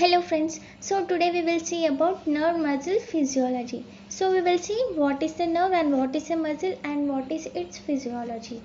Hello friends, so today we will see about nerve muscle physiology. So we will see what is the nerve and what is a muscle and what is its physiology.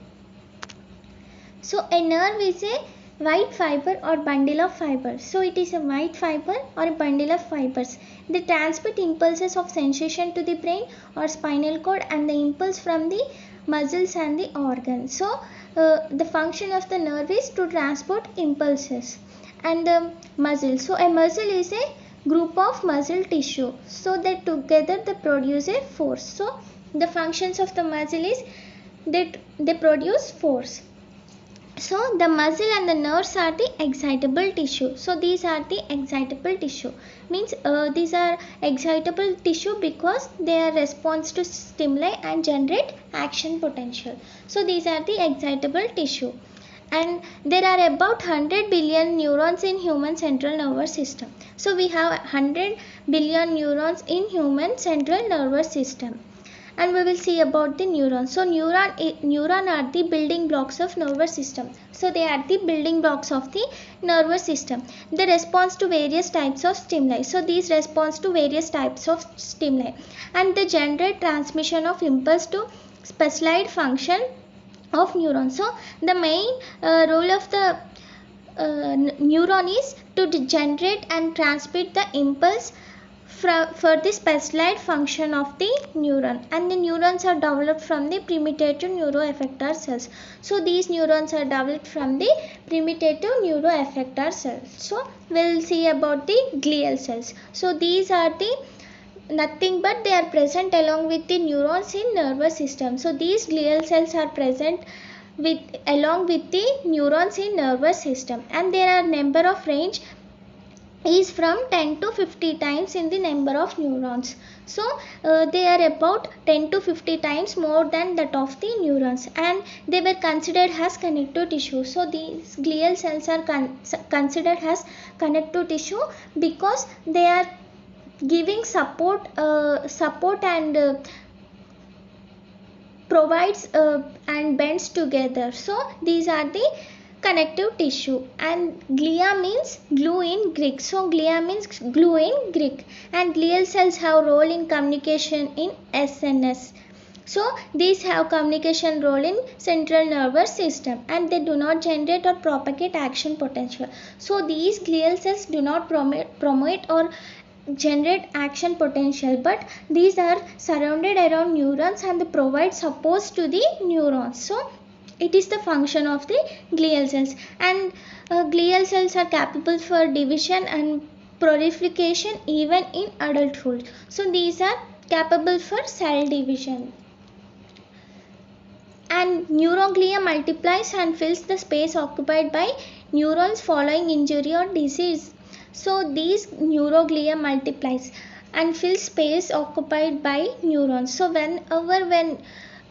So a nerve is a white fiber or bundle of fibers. So it is a white fiber or a bundle of fibers. They transmit impulses of sensation to the brain or spinal cord and the impulse from the muscles and the organs. So the function of the nerve is to transport impulses. And the muscle, so a muscle is a group of muscle tissue, so that together they produce a force. So the functions of the muscle is that they produce force. So the muscle and the nerves are the excitable tissue. So these are the excitable tissue, means these are excitable tissue because they are response to stimuli and generate action potential. So these are the excitable tissue. And there are about 100 billion neurons in human central nervous system. So we have 100 billion neurons in human central nervous system. And we will see about the neurons. So neuron are the building blocks of nervous system. So they are the building blocks of the nervous system. They respond to various types of stimuli. So these responds to various types of stimuli, and they generate transmission of impulse to specialized function of neurons. So the main role of the neuron is to generate and transmit the impulse for the specialized function of the neuron, and the neurons are developed from the primitive neuroeffector cells. So these neurons are developed from the primitive neuroeffector cells. So we'll see about the glial cells. So these are the nothing but they are present along with the neurons in nervous system. So these glial cells are present along with the neurons in nervous system, and there are number of range is from 10 to 50 times in the number of neurons. So they are about 10 to 50 times more than that of the neurons, and they were considered as connective tissue. So these glial cells are considered as connective tissue because they are giving support and provides and bends together. So these are the connective tissue. And glia means glue in Greek. So glia means glue in Greek, and glial cells have role in communication in SNS. So these have communication role in central nervous system, and they do not generate or propagate action potential. So these glial cells do not promote or generate action potential, but these are surrounded around neurons and they provide support to the neurons. So it is the function of the glial cells. And glial cells are capable for division and proliferation even in adulthood. So these are capable for cell division. And neuroglia multiplies and fills the space occupied by neurons following injury or disease. So these neuroglia multiplies and fills space occupied by neurons. So when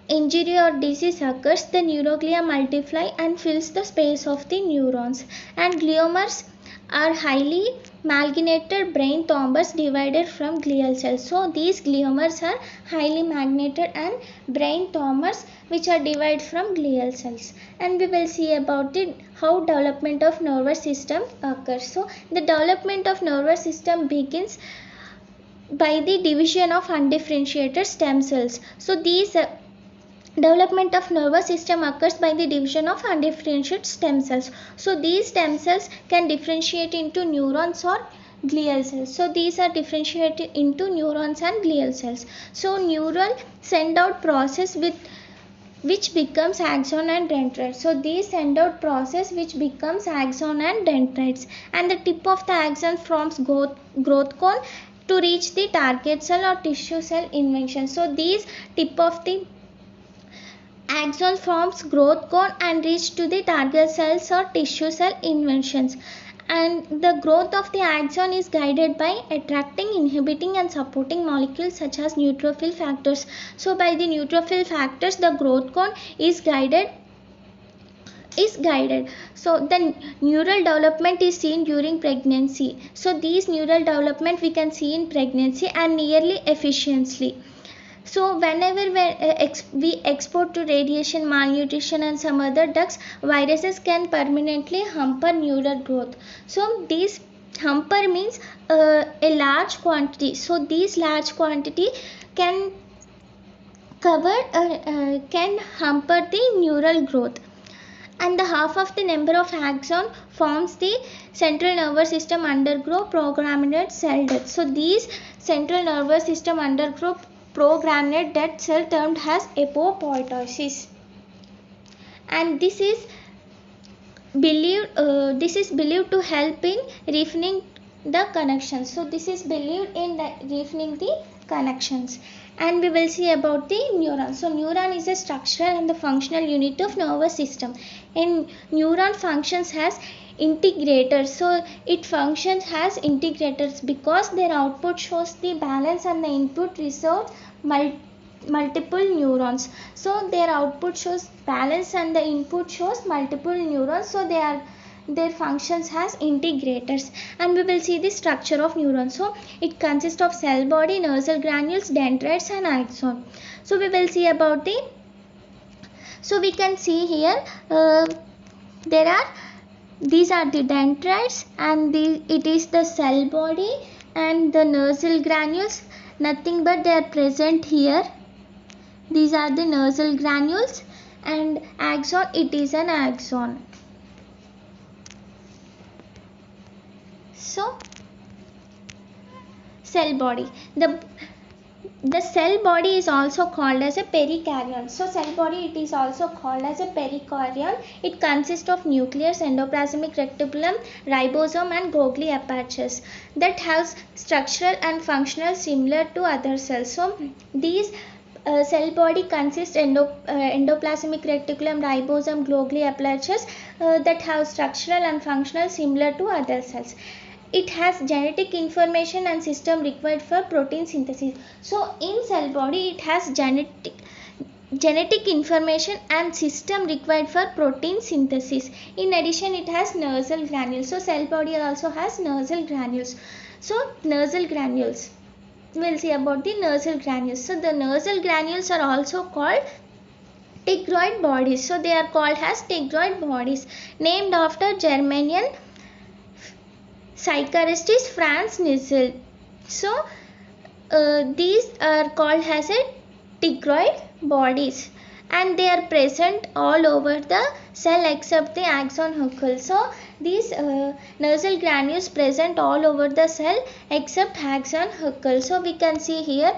injury or disease occurs, the neuroglia multiply and fills the space of the neurons. And gliomas are highly myelinated brain tumors divided from glial cells. So these gliomas are highly myelinated and brain tumors which are divided from glial cells. And we will see about how development of nervous system occurs. So the development of nervous system begins by the division of undifferentiated stem cells. So these development of nervous system occurs by the division of undifferentiated stem cells. So these stem cells can differentiate into neurons or glial cells. So these are differentiated into neurons and glial cells. So neural send out process which becomes axon and dendrites. So these send out process which becomes axon and dendrites, and the tip of the axon forms growth cone to reach the target cell or tissue cell invasion. So these tip of the axon forms growth cone and reach to the target cells or tissue cell invasions. And the growth of the axon is guided by attracting, inhibiting and supporting molecules such as neutrophil factors. So by the neutrophil factors the growth cone is guided. So the neural development is seen during pregnancy. So these neural development we can see in pregnancy and nearly efficiently. So whenever we export to radiation, malnutrition and some other drugs, viruses can permanently hamper neural growth. So these hamper means a large quantity. So these large quantity can can hamper the neural growth. And the half of the number of axon forms the central nervous system undergo programmed cell death. So these central nervous system undergo programmed death cell termed as apoptosis, and this is believed to help in refining the connections. So this is believed in refining the connections. And we will see about the neuron. So neuron is a structural and the functional unit of nervous system, and neuron functions as integrators. So it functions as integrators because their output shows the balance and the input resolves multiple neurons. So their output shows balance and the input shows multiple neurons. So their functions as integrators. And we will see the structure of neurons. So it consists of cell body, nasal granules, dendrites and axon. So we will see about the, so we can see here these are the dendrites, and it is the cell body, and the nasal granules, nothing but they are present here. These are the nasal granules, and axon, it is an axon. So cell body, the cell body is also called as a perikaryon. So cell body, it is also called as a perikaryon. It consists of nucleus, endoplasmic reticulum, ribosome and Golgi apparatus that has structural and functional similar to other cells. So these cell body consists endoplasmic reticulum, ribosome, Golgi apparatus that have structural and functional similar to other cells. It has genetic information and system required for protein synthesis. So in cell body, it has genetic information and system required for protein synthesis. In addition, it has nasal granules. So cell body also has nasal granules. So nasal granules, we will see about the nasal granules. So the nasal granules are also called tigroid bodies. So they are called as tigroid bodies, named after Germanian psychiatrist Franz Nissl. So these are called as a tigroid bodies, and they are present all over the cell except the axon huckel. So these nasal granules present all over the cell except axon huckel. So we can see here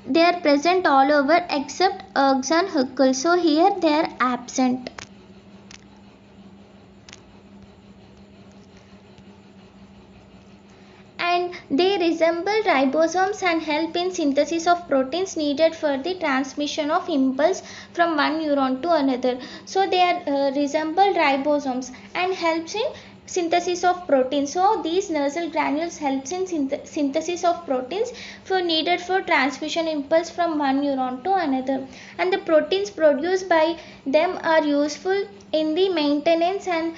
they are present all over except axon huckel. So here they are absent. And they resemble ribosomes and help in synthesis of proteins needed for the transmission of impulse from one neuron to another. So they are resemble ribosomes and helps in synthesis of proteins. So these nasal granules helps in synthesis of proteins needed for transmission impulse from one neuron to another, and the proteins produced by them are useful in the maintenance and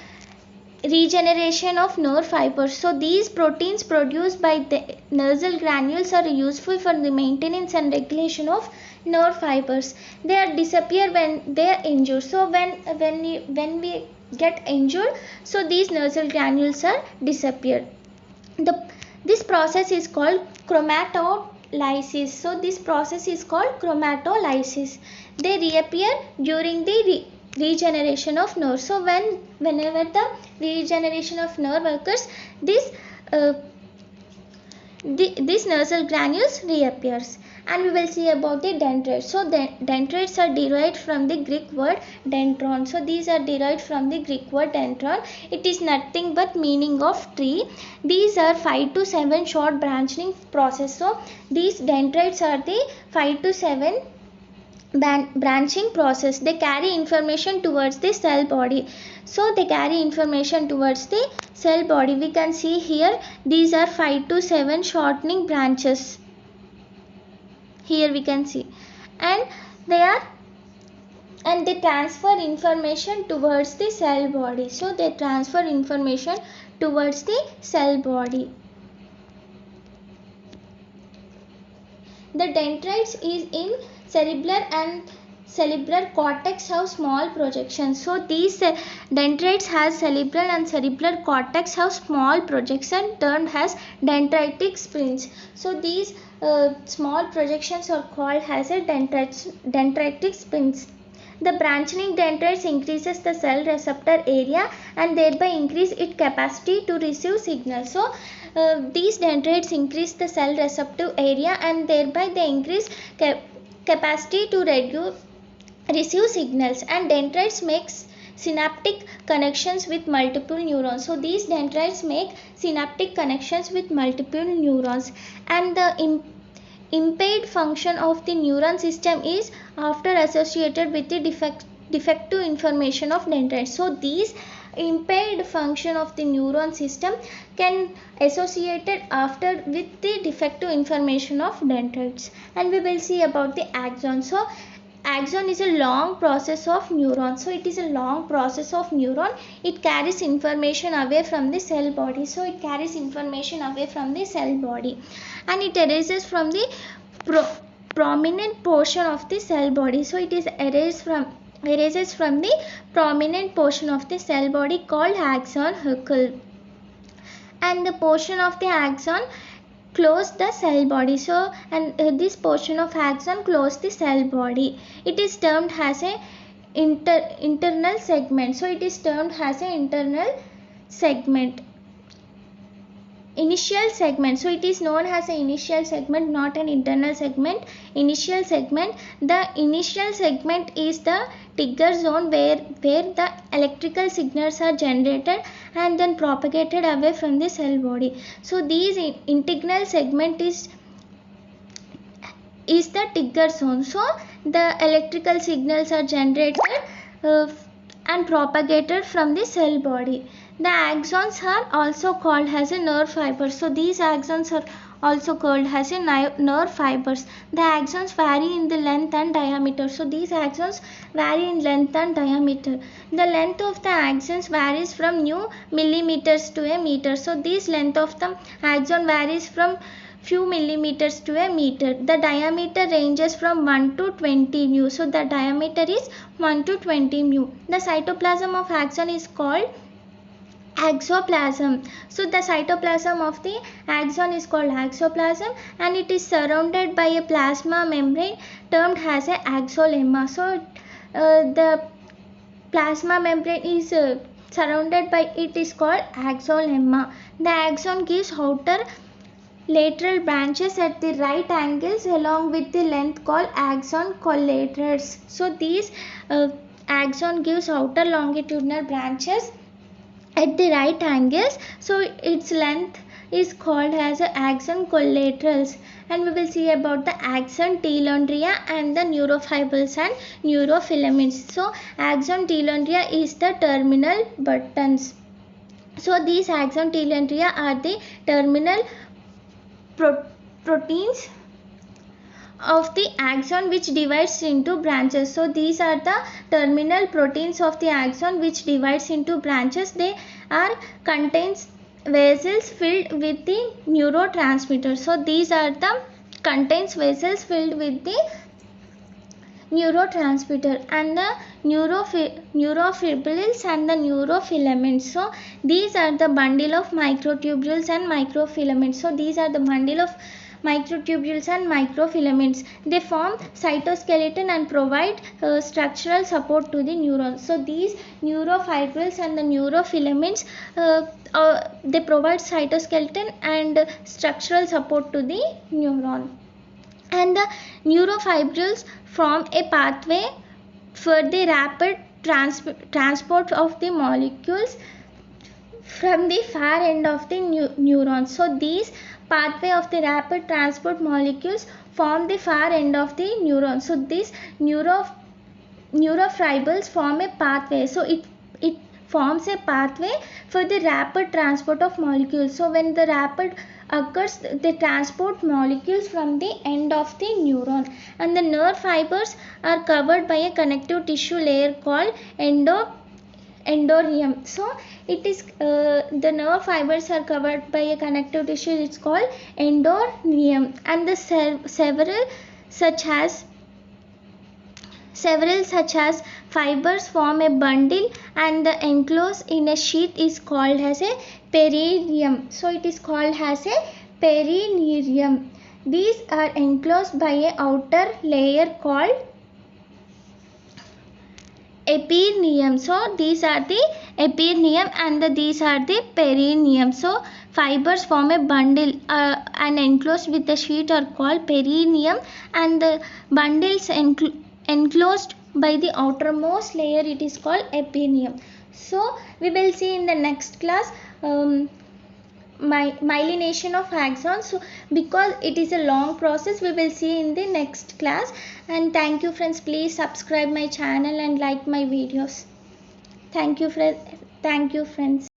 regeneration of nerve fibers. So these proteins produced by the nasal granules are useful for the maintenance and regulation of nerve fibers. They are disappear when they are injured. So when we get injured, so these nasal granules are disappeared. This process is called chromatolysis. So this process is called chromatolysis. They reappear during the regeneration of nerve. So whenever the regeneration of nerve occurs, this nasal granules reappears. And we will see about the dendrites. So the dendrites are derived from the Greek word dendron. So these are derived from the Greek word dendron. It is nothing but meaning of tree. These are 5 to 7 short branching process. So these dendrites are the 5 to 7 branching process. They carry information towards the cell body. So they carry information towards the cell body. We can see here these are 5 to 7 shortening branches. Here we can see, and they transfer information towards the cell body. So they transfer information towards the cell body. The dendrites is in cerebellar and cerebral cortex have small projections. So these dendrites has cerebral and cerebral cortex have small projection termed as dendritic spines. So these small projections are called as a dendritic spines. The branching dendrites increases the cell receptor area and thereby increase its capacity to receive signals. So these dendrites increase the cell receptive area and thereby they increase capacity to receive signals. And dendrites makes synaptic connections with multiple neurons. So these dendrites make synaptic connections with multiple neurons. And the impaired function of the neuron system is often associated with the defective information of dendrites. So these impaired function of the neuron system can associated after with the defective information of dendrites. And we will see about the axon. So axon is a long process of neuron. So it is a long process of neuron. It carries information away from the cell body. So it carries information away from the cell body and it arises from the prominent portion of the cell body. So it is arises from the prominent portion of the cell body called axon hucule, and the portion of the axon close the cell body. So and this portion of axon close the cell body. It is termed as a internal segment. So it is termed as an internal segment. Initial segment. So it is known as an initial segment, not an internal segment. Initial segment. The initial segment is the trigger zone where the electrical signals are generated and then propagated away from the cell body. So these integral segment is the trigger zone. So the electrical signals are generated and propagated from the cell body. The axons are also called as a nerve fibers. So these axons are also called as a nerve fibers. The axons vary in the length and diameter. So these axons vary in length and diameter. The length of the axons varies from millimeters to a meter. So this length of the axon varies from few millimeters to a meter. The diameter ranges from 1 to 20 mu. So the diameter is 1 to 20 mu. The cytoplasm of axon is called axoplasm. So the cytoplasm of the axon is called axoplasm and it is surrounded by a plasma membrane termed as a axolemma. So the plasma membrane is surrounded by it is called axolemma. The axon gives outer lateral branches at the right angles along with the length called axon collaterals. So these axon gives outer longitudinal branches at the right angles. So its length is called as axon collaterals. And we will see about the axon telomeria and the neurofibrils and neurofilaments. So axon telomeria is the terminal buttons. So these axon telomeria are the terminal proteins of the axon which divides into branches. So these are the terminal proteins of the axon which divides into branches. They are contains vessels filled with the neurotransmitters. So these are the contains vessels filled with the neurotransmitter and the neurofibrils and the neurofilaments. So these are the bundle of microtubules and microfilaments. So these are the bundle of microtubules and microfilaments. They form cytoskeleton and provide structural support to the neurons. So these neurofibrils and the neurofilaments they provide cytoskeleton and structural support to the neuron. And the neurofibrils form a pathway for the rapid transport of the molecules from the far end of the neuron. So these pathway of the rapid transport molecules form the far end of the neuron. So these neurofibrils form a pathway. So it forms a pathway for the rapid transport of molecules. So when the rapid occurs, they transport molecules from the end of the neuron. And the nerve fibers are covered by a connective tissue layer called endorrheium. So it is the nerve fibers are covered by a connective tissue. It's called endorrheium. And the several such as Several such as fibers form a bundle and the enclosed in a sheath is called as a perineum. So it is called as a perineum. These are enclosed by a outer layer called epineum. So these are the epineum and these are the perineum. So fibers form a bundle and enclosed with a sheet are called perineum, and the bundles enclosed by the outermost layer it is called epineum. So we will see in the next class myelination of axons. So because it is a long process, we will see in the next class. And thank you friends, please subscribe my channel and like my videos. Thank you friends.